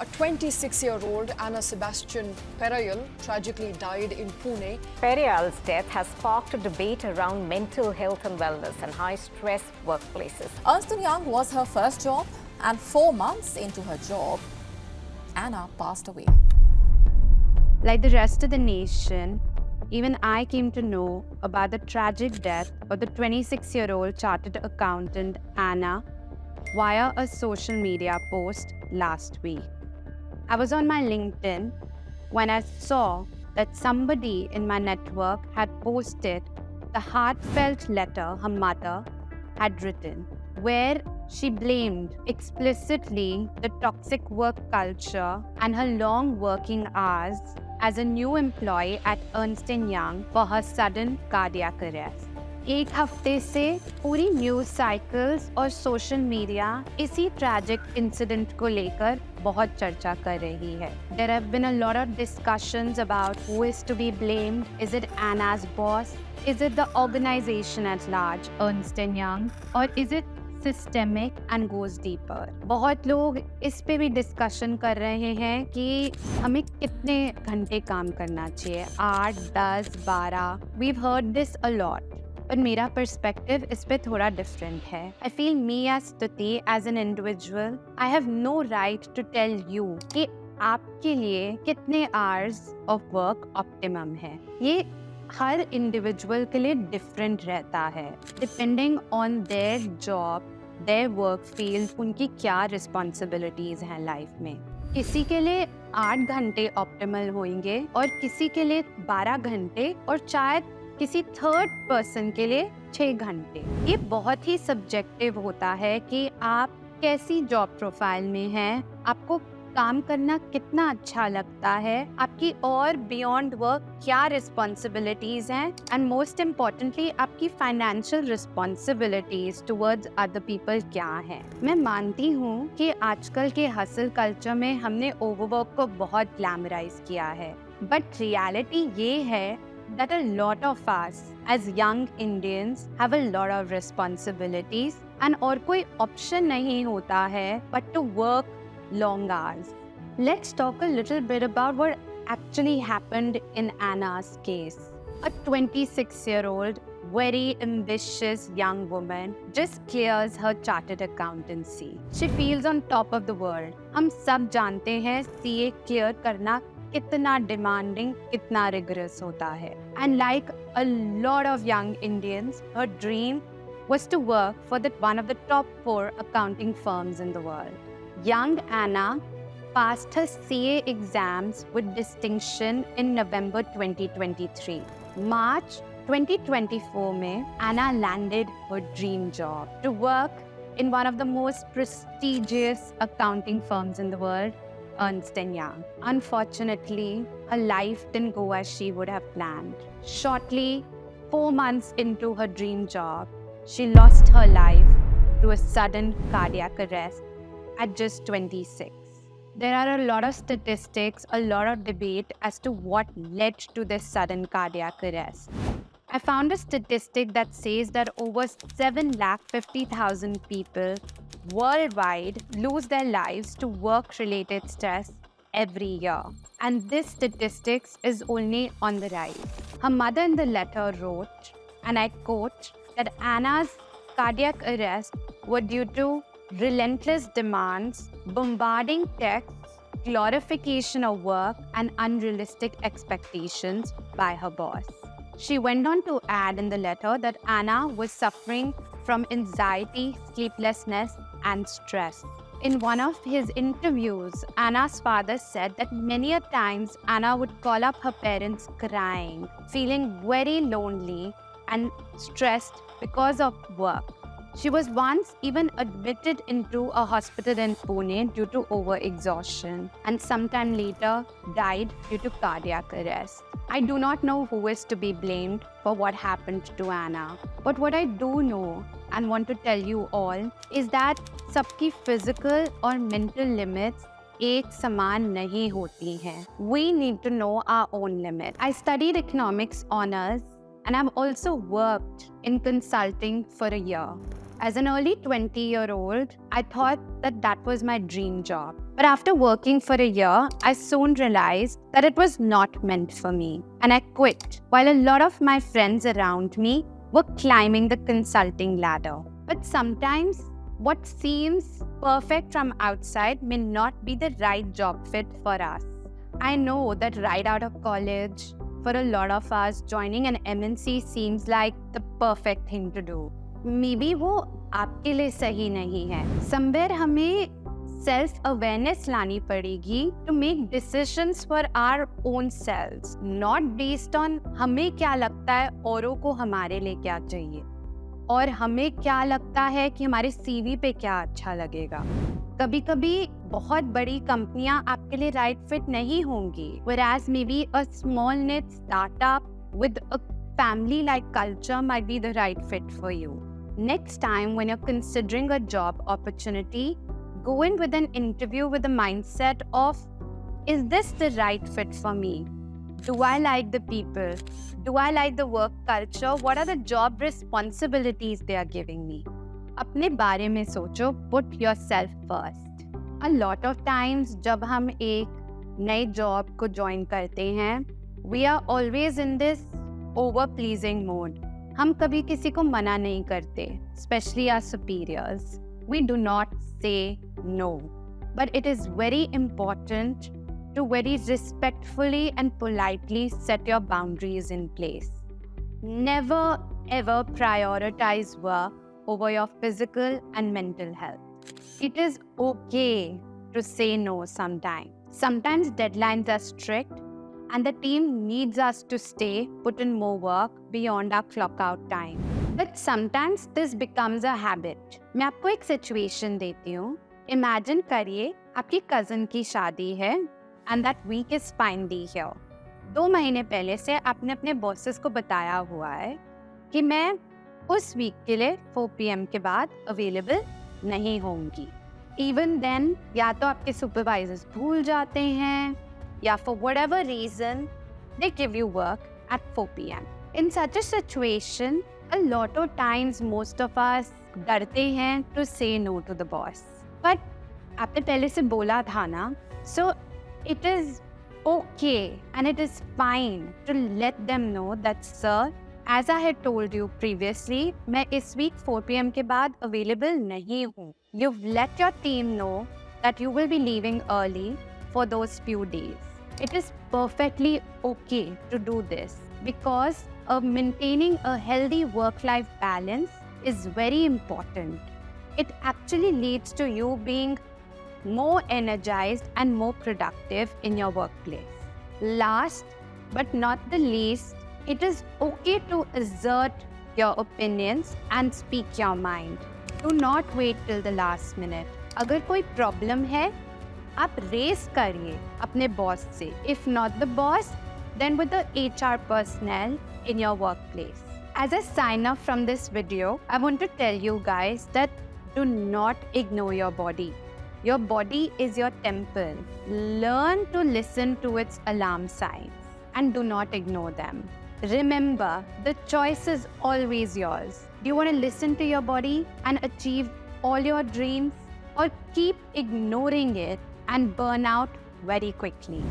A 26-year-old Anna Sebastian Perayal tragically died in Pune. Perayal's death has sparked a debate around mental health and wellness and high-stress workplaces. Ernst & Young was her first job, and 4 months into her job, Anna passed away. Like the rest of the nation, even I came to know about the tragic death of the 26-year-old chartered accountant Anna via a social media post last week. I was on my LinkedIn when I saw that somebody in my network had posted the heartfelt letter her mother had written, where she blamed explicitly the toxic work culture and her long working hours as a new employee at Ernst & Young for her sudden cardiac arrest. एक हफ्ते से पूरी news cycles और social media इसी tragic incident को लेकर बहुत चर्चा कर रही है. There have been a lot of discussions about who is to be blamed. Is it Anna's boss? Is it the organization at large, Ernst & Young? Or is it systemic and goes deeper? बहुत लोग इस पे भी discussion कर रहे हैं कि हमें कितने घंटे काम करना चाहिए, 8, 10, 12. We've heard this a lot. पर मेरा पर्सपेक्टिव इस पे थोड़ा डिफरेंट है. I feel me as Stuti, as an individual, I have no right to tell you कि आपके लिए कितने hours of work optimum है. ये हर इंडिविजुअल के लिए डिफरेंट रहता है, depending on their job, their work field, उनकी क्या रिस्पॉन्सिबिलिटीज हैं लाइफ में. किसी के लिए 8 घंटे ऑप्टिमल होंगे और किसी के लिए 12 घंटे और शायद किसी थर्ड पर्सन के लिए 6 घंटे. ये बहुत ही सब्जेक्टिव होता है कि आप कैसी जॉब प्रोफाइल में हैं, आपको काम करना कितना अच्छा लगता है, आपकी और बियॉन्ड वर्क क्या रिस्पॉन्सिबिलिटीज हैं, एंड मोस्ट इम्पॉर्टेंटली आपकी financial responsibilities towards other people क्या हैं. मैं मानती हूँ कि आजकल के हसल कल्चर में हमने ओवरवर्क को बहुत ग्लैमराइज किया है, बट रियलिटी ये है that a lot of us as young Indians have a lot of responsibilities and और कोई option नहीं होता है but to work long hours. Let's talk a little bit about what actually happened in Anna's case. A 26-year-old, very ambitious young woman just clears her chartered accountancy. She feels on top of the world. हम सब जानते हैं CA clear करना कितना demanding, कितना rigorous होता है. And like a lot of young Indians, her dream was to work for one of the top 4 accounting firms in the world. Young Anna passed her CA exams with distinction in November 2023. March 2024 में Anna landed her dream job to work in one of the most prestigious accounting firms in the world, Ernst & Young. Unfortunately, her life didn't go as she would have planned. Shortly, 4 months into her dream job, she lost her life to a sudden cardiac arrest at just 26. There are a lot of statistics, a lot of debate as to what led to this sudden cardiac arrest. I found a statistic that says that over 750,000 people worldwide lose their lives to work-related stress every year. And this statistics is only on the rise. Her mother in the letter wrote, and I quote, that Anna's cardiac arrest were due to relentless demands, bombarding texts, glorification of work, and unrealistic expectations by her boss. She went on to add in the letter that Anna was suffering from anxiety, sleeplessness, and stress. In one of his interviews, Anna's father said that many a times Anna would call up her parents crying, feeling very lonely and stressed because of work. She was once even admitted into a hospital in Pune due to overexhaustion, and sometime later died due to cardiac arrest. I do not know who is to be blamed for what happened to Anna, but what I do know and want to tell you all is that सबकी physical और mental limits एक समान नहीं होती हैं. We need to know our own limit. I studied economics honors and I've also worked in consulting for a year. As an early 20-year-old, I thought that was my dream job. But after working for a year, I soon realized that it was not meant for me, and I quit, while a lot of my friends around me were climbing the consulting ladder. But sometimes, what seems perfect from outside may not be the right job fit for us. I know that right out of college, for a lot of us, joining an MNC seems like the perfect thing to do. Maybe वो आपके लिए सही नहीं है. Somewhere हमें self-awareness लानी पड़ेगी to make decisions for our own selves, not based on हमें क्या लगता है औरों को हमारे लिए क्या चाहिए और हमें क्या लगता है कि हमारे CV पे क्या अच्छा लगेगा. कभी-कभी बहुत बड़ी कंपनियां आपके लिए राइट फिट नहीं होंगी, whereas maybe a small niche startup with a family-like culture might be the right fit for you. Next time when you're considering a job opportunity, go in with an interview with the mindset of, is this the right fit for me? Do I like the people? Do I like the work culture? What are the job responsibilities they are giving me? अपने बारे में सोचो, put yourself first. A lot of times जब हम एक नई job को join करते हैं, we are always in this over pleasing mode. हम कभी किसी को मना नहीं करते, especially our superiors. We do not say no. But it is very important to very respectfully and politely set your boundaries in place. Never ever prioritize work over your physical and mental health. It is okay to say no sometimes. Sometimes deadlines are strict and the team needs us to stay, put in more work beyond our clock out time. But sometimes this becomes a habit. मैं आपको एक situation देती हूँ. Imagine करिए आपकी cousin की शादी है and that week is finally here. 2 महीने पहले से आपने अपने bosses को बताया हुआ है कि मैं उस वीक के लिए 4 PM के बाद अवेलेबल नहीं होंगी. Even then, या तो आपके supervisors भूल जाते हैं या for whatever reason, they give you work at 4 PM. In such a situation, a lot of times most of us डरते हैं to say no to the boss. But आपने पहले से बोला था ना, so it is okay and it is fine to let them know that sir, as I had told you previously, मैं इस week 4 PM के बाद available नहीं हूँ. You've let your team know that you will be leaving early for those few days. It is perfectly okay to do this because maintaining a healthy work-life balance is very important. It actually leads to you being more energized and more productive in your workplace. Last but not the least, it is okay to assert your opinions and speak your mind. Do not wait till the last minute. अगर कोई problem है, आप raise करिए अपने boss से. If not the boss, then with the HR personnel in your workplace. As a sign off from this video, I want to tell you guys that do not ignore your body. Your body is your temple. Learn to listen to its alarm signs and do not ignore them. Remember, the choice is always yours. Do you want to listen to your body and achieve all your dreams, or keep ignoring it and burn out very quickly?